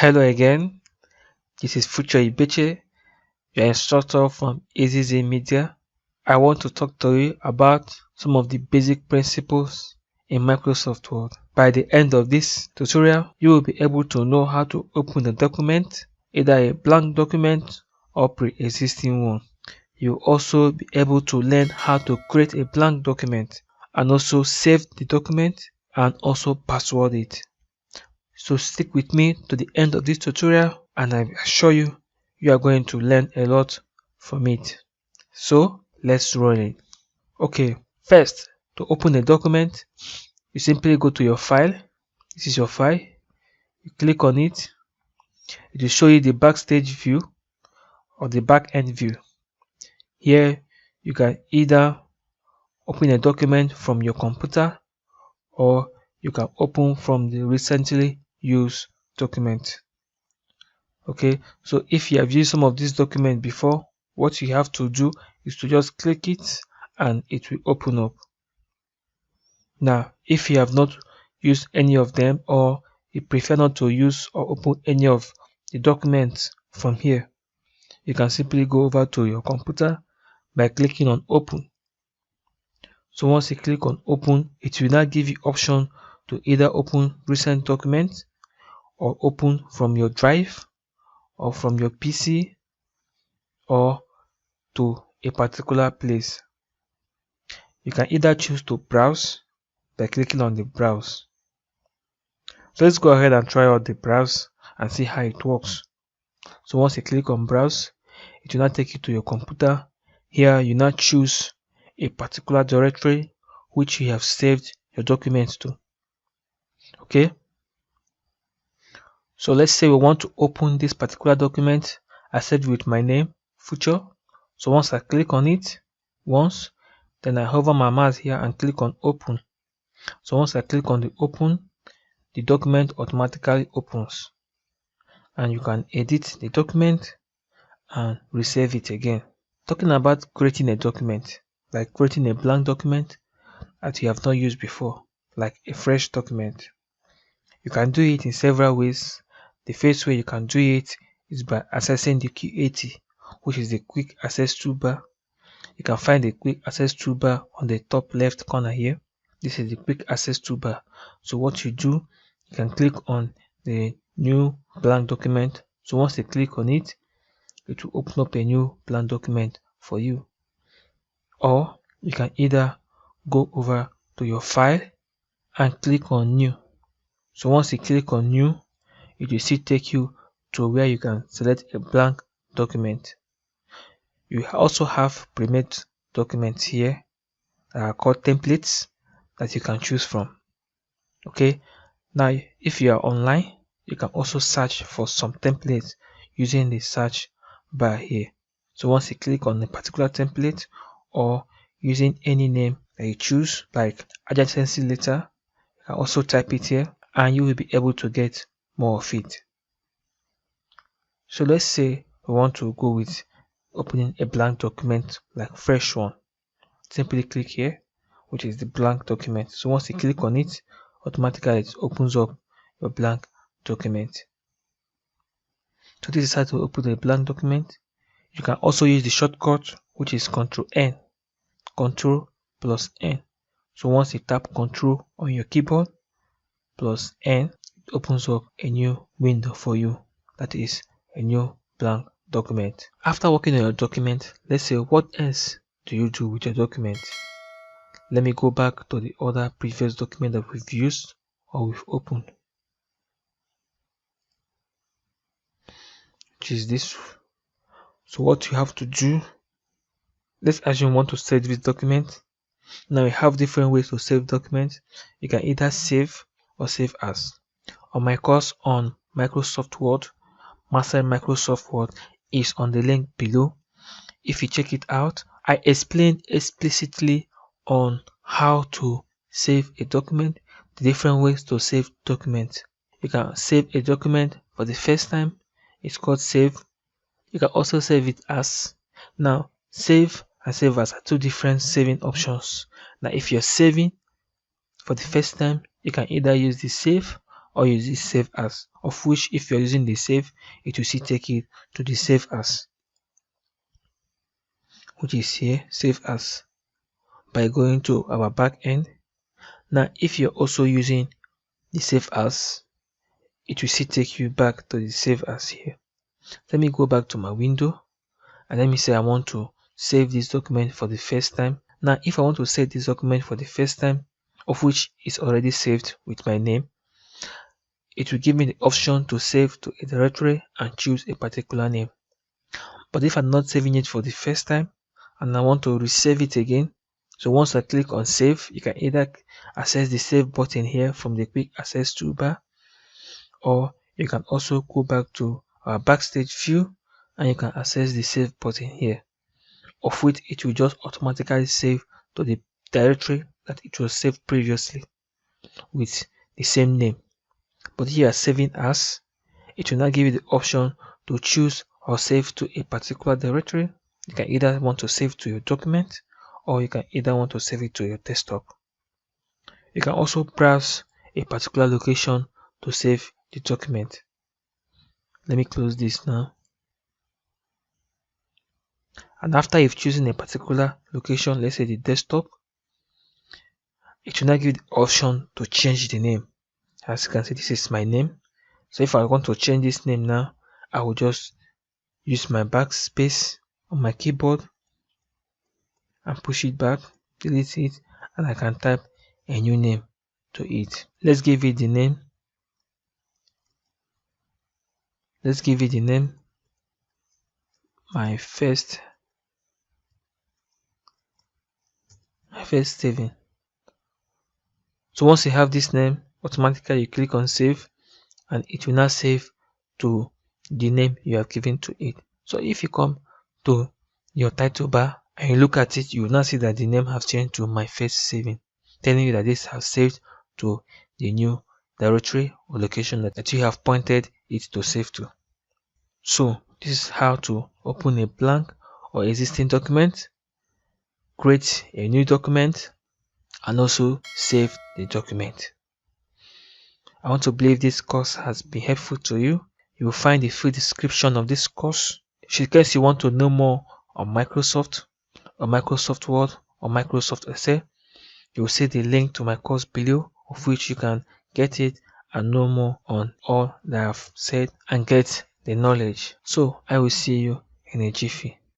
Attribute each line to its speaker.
Speaker 1: Hello again, this is Future Ibeche, your instructor from AZZ Media. I want to talk to you about some of the basic principles in Microsoft Word. By the end of this tutorial, you will be able to know how to open a document, either a blank document or pre-existing one. You'll also be able to learn how to create a blank document and also save the document and also password it. So stick with me to the end of this tutorial and I assure you, you are going to learn a lot from it. So let's roll it. Okay, first, to open a document, you simply go to your file. This is your file. You click on it. It will show you the backstage view or the back end view. Here, you can either open a document from your computer or you can open from the recently used document. Okay, so if you have used some of these documents before, what you have to do is to just click it and it will open up. Now, if you have not used any of them or you prefer not to use or open any of the documents from here, you can simply go over to your computer by clicking on open. So once you click on open, it will now give you option to either open recent documents or open from your drive or from your PC or to a particular place. You can either choose to browse by clicking on the browse. So let's go ahead and try out the browse and see how it works. So once you click on browse, it will now take you to your computer. Here you now choose a particular directory which you have saved your documents to. Okay, so let's say we want to open this particular document. I saved with my name, Future. So once I click on it once, then I hover my mouse here and click on open. So once I click on the open, the document automatically opens and you can edit the document and resave it again. Talking about creating a document, like creating a blank document that you have not used before, like a fresh document. You can do it in several ways. The first way you can do it is by accessing the Q80, which is the quick access toolbar. You can find the quick access toolbar on the top left corner here. This is the quick access toolbar. So what you do, you can click on the new blank document. So once you click on it, it will open up a new blank document for you. Or you can either go over to your file and click on new. So once you click on new, it will still take you to where you can select a blank document. You also have pre-made documents here that are called templates that you can choose from. Okay, now if you are online, you can also search for some templates using the search bar here. So once you click on a particular template or using any name that you choose, like adjacency letter, you can also type it here and you will be able to get more of it. So let's say we want to go with opening a blank document like fresh one. Simply click here, which is the blank document. So once you click on it, automatically it opens up your blank document. So this is how to open a blank document. You can also use the shortcut, which is Ctrl N, Ctrl plus N. So once you tap Ctrl on your keyboard plus N, it opens up a new window for you. That is a new blank document. After working on your document, let's say what else do you do with your document? Let me go back to the other previous document that we've used or we've opened, which is this. So what you have to do, let's assume you want to save this document. Now we have different ways to save documents. You can either save or save as. On my course on Microsoft Word, Master Microsoft Word is on the link below. If you check it out, I explain explicitly on how to save a document, the different ways to save documents. You can save a document for the first time, it's called save. You can also save it as. Now, save and save as are two different saving options. Now, if you're saving for the first time, you can either use the save or use this save as, of which if you're using the save, it will still take it to the save as, which is here, save as, by going to our back end. Now if you're also using the save as, it will still take you back to the save as here. Let me go back to my window and let me say I want to save this document for the first time. Now if I want to save this document for the first time, of which is already saved with my name, it will give me the option to save to a directory and choose a particular name. But if I'm not saving it for the first time and I want to resave it again, so once I click on save, you can either access the save button here from the quick access toolbar, or you can also go back to our backstage view and you can access the save button here, of which it will just automatically save to the directory that it was saved previously with the same name. But here saving as, it will not give you the option to choose or save to a particular directory. You can either want to save to your document, or you can either want to save it to your desktop. You can also browse a particular location to save the document. Let me close this now. And after you've chosen a particular location, let's say the desktop, it will now give you the option to change the name. As you can see, this is my name. So if I want to change this name now, I will just use my backspace on my keyboard and push it back, delete it, and I can type a new name to it. Let's give it the name. Let's give it the name my first saving. So once you have this name, automatically you click on save and it will now save to the name you have given to it. So if you come to your title bar and you look at it, you will now see that the name has changed to my first saving, telling you that this has saved to the new directory or location that you have pointed it to save to. So this is how to open a blank or existing document, create a new document, and also save the document. I want to believe this course has been helpful to you. You will find the full description of this course. In case you want to know more on Microsoft or Microsoft Word or Microsoft Excel, you will see the link to my course below, of which you can get it and know more on all that I've said and get the knowledge. So I will see you in a jiffy.